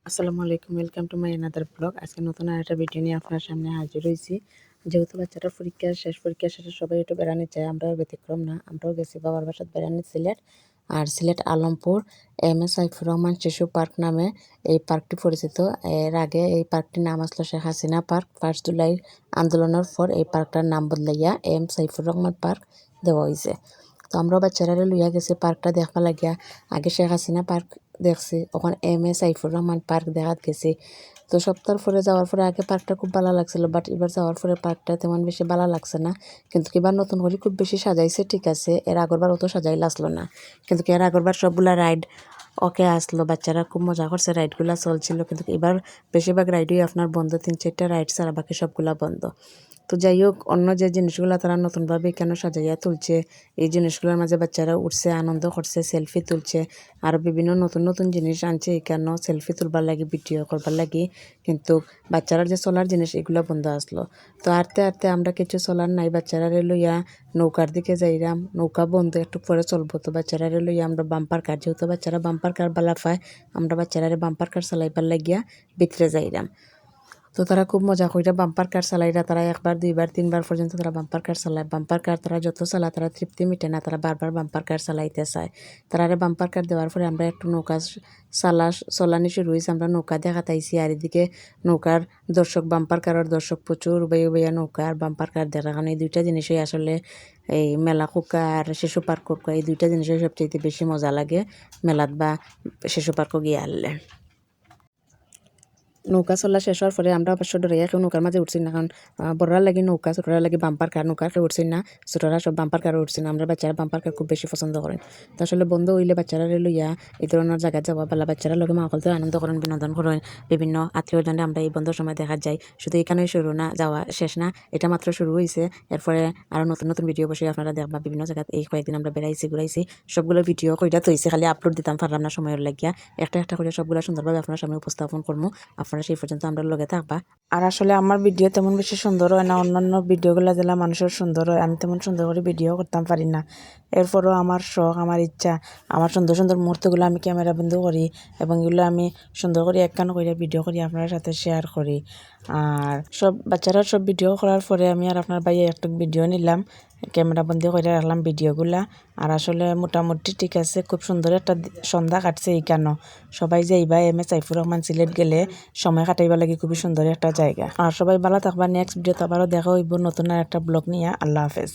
আসসালামু আলাইকুম, welcome to my another blog. আজকে নতুন আরেকটা ভিডিও নিয়ে আপনার সামনে হাজির হয়েছি। যেহেতু বাচ্চাটার পরীক্ষা শেষে সবাই একটু বেড়াতে চায়, আমরাও ব্যতিক্রম না। আমরাও গেছি বাবার বাসাত বেড়ানি সিলেট। আর সিলেট আলমপুর এম এ সাইফুর রহমান শিশু পার্ক নামে এই পার্কটি পরিচিত। এর আগে এই পার্কটির নাম আসলো শেখ হাসিনা পার্ক। 1 জুলাই আন্দোলনের পর এই পার্কটার নাম বদলাইয়া এম সাইফুর রহমান পার্ক দেওয়া হয়েছে। তো আমরা বাচ্চারা লইয়া গেছি পার্কটা দেখবা লাগিয়া। আগে শেখ হাসিনা পার্ক দেখছি, ওখানে M A Saifur Rahman park দেখাত গেছি। তো সপ্তাহ পরে যাওয়ার পরে আগে পার্কটা খুব ভালো লাগছিল, বাট এবার যাওয়ার পরে পার্কটা তেমন বেশি ভালো লাগছে না। কিন্তু এবার নতুন করে খুব বেশি সাজাইছে, ঠিক আছে। এর আগরবার অত সাজাইল আসলো না, কিন্তু এর আগরবার সবগুলা রাইড ওকে আসলো, বাচ্চারা খুব মজা করছে, রাইডগুলা চলছিল। কিন্তু এবার বেশিরভাগ রাইডই আপনার বন্ধ, 3-4টা রাইড ছাড়া বাকি সবগুলা বন্ধ। তো যাই হোক, অন্য যে জিনিসগুলো তারা নতুনভাবে কেন সাজাইয়া তুলছে, এই জিনিসগুলোর মাঝে বাচ্চারা উঠছে, আনন্দ করছে, সেলফি তুলছে। আরও বিভিন্ন নতুন নতুন জিনিস আনছে কেন সেলফি তুলবার লাগি, ভিডিও করবার লাগি। কিন্তু বাচ্চারা যে চলার জিনিস এগুলো বন্ধ আসলো। তো আরতে আরতে আমরা কিছু চলার নাই, বাচ্চারা লইয়া নৌকার দিকে যাইরাম। নৌকা বন্ধ, একটু পরে চলবো। তো বাচ্চারা লইয়া আমরা বাম্পার কার, যেহেতু বাচ্চারা বাম্পার কার বালা পায়, আমরা বাচ্চারা বাম্পার কার চালাইবার লাগিয়া ভিতরে যাইরাম। তো তারা খুব মজা কইরা বাম্পার কার চালাইরা, তারা 1বার 2বার 3বার পর্যন্ত তারা বাম্পার কার চালায়। বাম্পার কার তারা যত চালায় তারা তৃপ্তি মিটে না, তারা বারবার বাম্পার কার চালাইতে চায়। তারা বাম্পার কার দেওয়ার পরে আমরা একটু নৌকা চলানি শুরু হয়েছে, আমরা নৌকা দেখাতাইছি। আর এদিকে নৌকার দর্শক, বাম্পার কারের দর্শক প্রচুর উবাইয়া উবাইয়া নৌকা আর বাম্পার কার দেখা। কারণ এই দুইটা জিনিসই আসলে এই মেলা কুকা আর শিশু পার্ক কুকা, এই দুইটা জিনিসই সবচেয়ে বেশি মজা লাগে মেলাত বা শিশু পার্কও গিয়ে আনলে। নৌকা চলা শেষ হওয়ার পরে আমরা অবশ্য ডরাইয়া কেউ নৌকার মাঝে উঠছি না, কারণ বড়রা লাগি নৌকা, ছোটরা লাগি বাম্পার কার। নৌকার কেউ উঠছি না, ছোটরা সব বাম্পার কারও উঠছি না। আমরা বাচ্চারা বাম্পার কার খুব বেশি পছন্দ করেন। তো আসলে বন্ধ হইলে বাচ্চারা লইয়া এই ধরনের জায়গায় যাওয়া পালা, বাচ্চারা লোকে মাহলতে আনন্দ করেন, বিনোদন করেন। বিভিন্ন আত্মীয়জনে আমরা এই বন্ধের সময় দেখা যায়। শুধু এখানেই শুরু না, যাওয়া শেষ না, এটা মাত্র শুরু হয়েছে। এরপরে আরও নতুন নতুন ভিডিও বসে আপনারা দেখবা। বিভিন্ন জায়গায় এই কয়েকদিন আমরা বেড়াইছি ঘুরাইছি, সবগুলো ভিডিও কইটা তৈছি, খালি আপলোড দিতাম পারলাম না সময়ের লাগিয়া। একটা একটা করে সবগুলো সুন্দরভাবে আপনার সামনে উপস্থাপন করবো। আপনারা সেই পর্যন্ত আমরা লগে থাকবা। আর আসলে আমার ভিডিও তেমন বেশি সুন্দর হয় না, অন্যান্য ভিডিওগুলো দিলে মানুষের সুন্দর হয়, আমি তেমন সুন্দর করে ভিডিও করতাম পারি না। এরপরও আমার শখ, আমার ইচ্ছা, আমার সুন্দর সুন্দর মুহূর্তগুলো আমি ক্যামেরা বন্ধু করি এবং এগুলো আমি সুন্দর করে একখান করে ভিডিও করি আপনার সাথে শেয়ার করি। আর সব বাচ্চারা সব ভিডিও করার পরে আমি আর আপনার ভাইয়ে একটা ভিডিও নিলাম, ক্যামেরা বন্দি করে রাখলাম ভিডিওগুলা। আর আসলে মোটামুটি ঠিক আছে, খুব সুন্দর একটা সন্ধ্যা কাটছে এইখানে। সবাই যাইবা এম এ সাইফুর রহমান সিলেট গেলে সময় কাটাইবা লাগে, খুবই সুন্দর একটা জায়গা। আর সবাই ভালো থাকবা, নেক্সট ভিডিওতে আবারও দেখা হইব নতুন আর একটা ব্লগ নিয়ে। আল্লাহ হাফেজ।